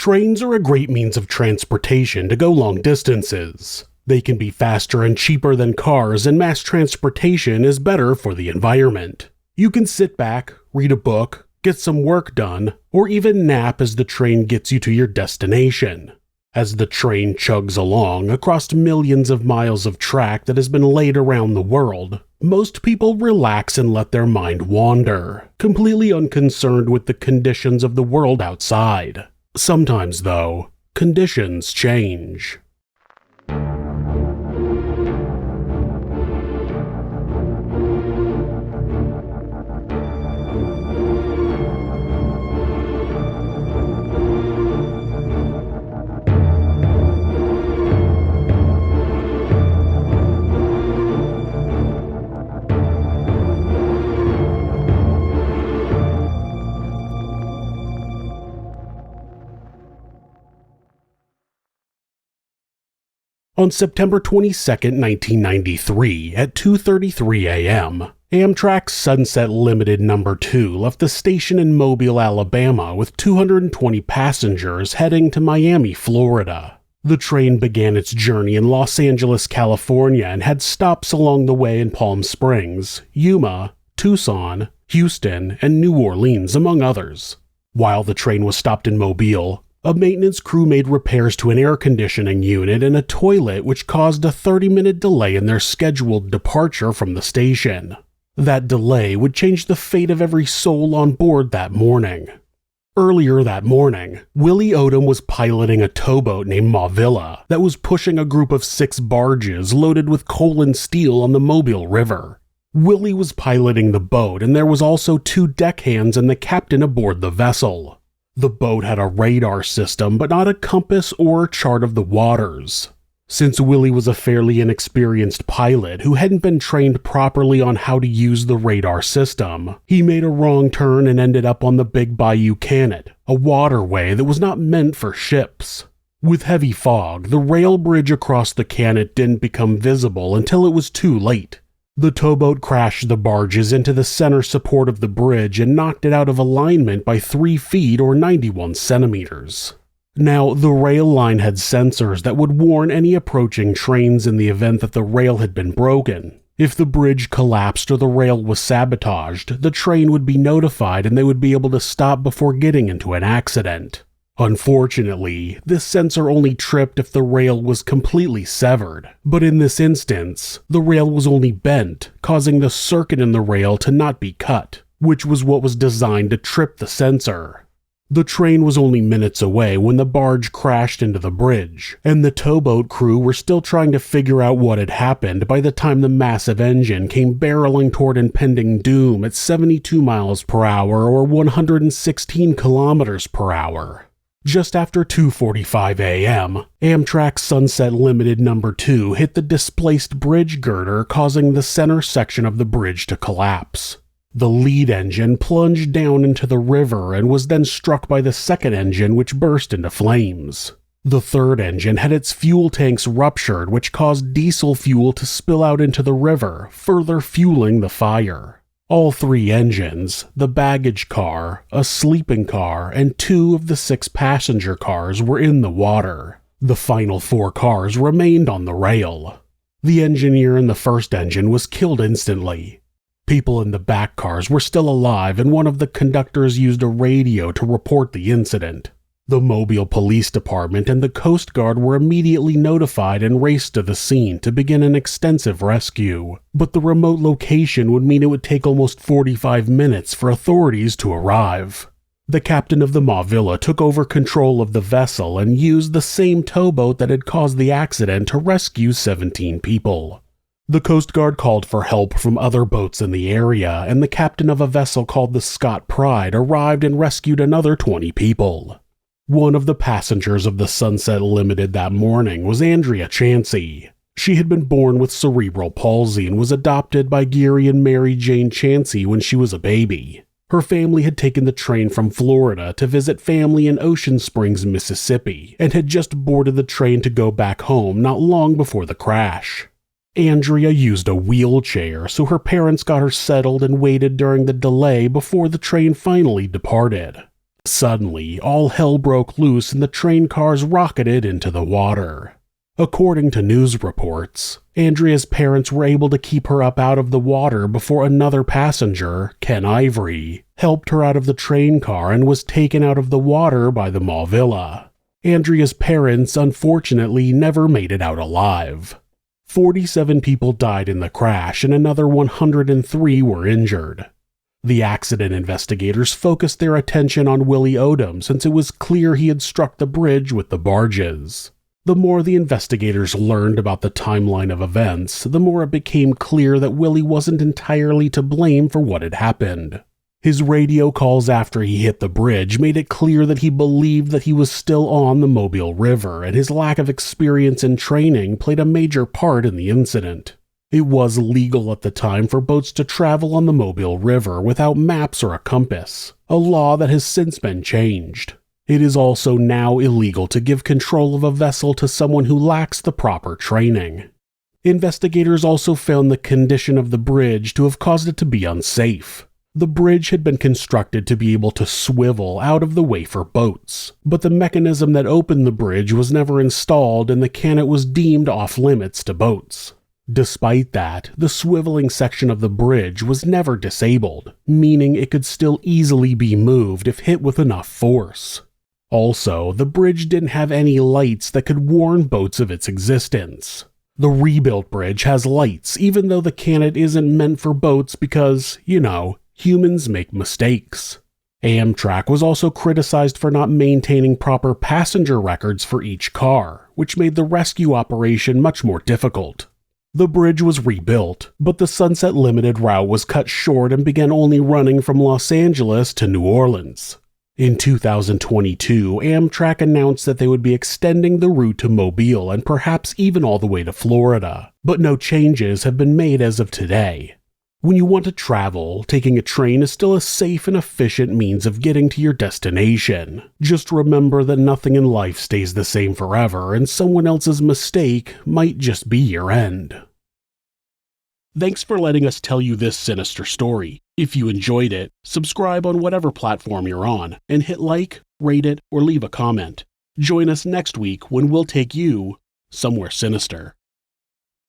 Trains are a great means of transportation to go long distances. They can be faster and cheaper than cars, and mass transportation is better for the environment. You can sit back, read a book, get some work done, or even nap as the train gets you to your destination. As the train chugs along across millions of miles of track that has been laid around the world, most people relax and let their mind wander, completely unconcerned with the conditions of the world outside. Sometimes, though, conditions change. On September 22, 1993, at 2:33 a.m., Amtrak's Sunset Limited No. 2 left the station in Mobile, Alabama with 220 passengers heading to Miami, Florida. The train began its journey in Los Angeles, California, and had stops along the way in Palm Springs, Yuma, Tucson, Houston, and New Orleans, among others. While the train was stopped in Mobile, a maintenance crew made repairs to an air conditioning unit and a toilet, which caused a 30-minute delay in their scheduled departure from the station. That delay would change the fate of every soul on board that morning. Earlier that morning, Willie Odom was piloting a towboat named Mavilla that was pushing a group of 6 barges loaded with coal and steel on the Mobile River. Willie was piloting the boat, and there was also 2 deckhands and the captain aboard the vessel. The boat had a radar system, but not a compass or a chart of the waters. Since Willie was a fairly inexperienced pilot who hadn't been trained properly on how to use the radar system, he made a wrong turn and ended up on the big Bayou Canot, a waterway that was not meant for ships. With heavy fog, the rail bridge across the Canot didn't become visible until it was too late. The towboat crashed the barges into the center support of the bridge and knocked it out of alignment by 3 feet or 91 centimeters. Now, the rail line had sensors that would warn any approaching trains in the event that the rail had been broken. If the bridge collapsed or the rail was sabotaged, the train would be notified and they would be able to stop before getting into an accident. Unfortunately, this sensor only tripped if the rail was completely severed, but in this instance, the rail was only bent, causing the circuit in the rail to not be cut, which was what was designed to trip the sensor. The train was only minutes away when the barge crashed into the bridge, and the towboat crew were still trying to figure out what had happened by the time the massive engine came barreling toward impending doom at 72 miles per hour or 116 kilometers per hour. Just after 2:45 a.m., Amtrak's Sunset Limited No. 2 hit the displaced bridge girder, causing the center section of the bridge to collapse. The lead engine plunged down into the river and was then struck by the second engine, which burst into flames. The third engine had its fuel tanks ruptured, which caused diesel fuel to spill out into the river, further fueling the fire. All 3 engines, the baggage car, a sleeping car, and 2 of the 6 passenger cars were in the water. The final 4 cars remained on the rail. The engineer in the first engine was killed instantly. People in the back cars were still alive, and one of the conductors used a radio to report the incident. The Mobile Police Department and the Coast Guard were immediately notified and raced to the scene to begin an extensive rescue, but the remote location would mean it would take almost 45 minutes for authorities to arrive. The captain of the Mavilla took over control of the vessel and used the same towboat that had caused the accident to rescue 17 people. The Coast Guard called for help from other boats in the area, and the captain of a vessel called the Scott Pride arrived and rescued another 20 people. One of the passengers of the Sunset Limited that morning was Andrea Chansey. She had been born with cerebral palsy and was adopted by Gary and Mary Jane Chansey when she was a baby. Her family had taken the train from Florida to visit family in Ocean Springs, Mississippi, and had just boarded the train to go back home not long before the crash. Andrea used a wheelchair, so her parents got her settled and waited during the delay before the train finally departed. Suddenly, all hell broke loose and the train cars rocketed into the water. According to news reports, Andrea's parents were able to keep her up out of the water before another passenger, Ken Ivory, helped her out of the train car and was taken out of the water by the Mauvilla. Andrea's parents, unfortunately, never made it out alive. 47 people died in the crash and another 103 were injured. The accident investigators focused their attention on Willie Odom since it was clear he had struck the bridge with the barges. The more the investigators learned about the timeline of events, the more it became clear that Willie wasn't entirely to blame for what had happened. His radio calls after he hit the bridge made it clear that he believed that he was still on the Mobile River, and his lack of experience and training played a major part in the incident. It was legal at the time for boats to travel on the Mobile River without maps or a compass, a law that has since been changed. It is also now illegal to give control of a vessel to someone who lacks the proper training. Investigators also found the condition of the bridge to have caused it to be unsafe. The bridge had been constructed to be able to swivel out of the way for boats, but the mechanism that opened the bridge was never installed and the Canot was deemed off-limits to boats. Despite that, the swiveling section of the bridge was never disabled, meaning it could still easily be moved if hit with enough force. Also, the bridge didn't have any lights that could warn boats of its existence. The rebuilt bridge has lights, even though the Canot isn't meant for boats because, humans make mistakes. Amtrak was also criticized for not maintaining proper passenger records for each car, which made the rescue operation much more difficult. The bridge was rebuilt, but the Sunset Limited route was cut short and began only running from Los Angeles to New Orleans. In 2022, Amtrak announced that they would be extending the route to Mobile and perhaps even all the way to Florida, but no changes have been made as of today. When you want to travel, taking a train is still a safe and efficient means of getting to your destination. Just remember that nothing in life stays the same forever, and someone else's mistake might just be your end. Thanks for letting us tell you this sinister story. If you enjoyed it, subscribe on whatever platform you're on, and hit like, rate it, or leave a comment. Join us next week when we'll take you somewhere sinister.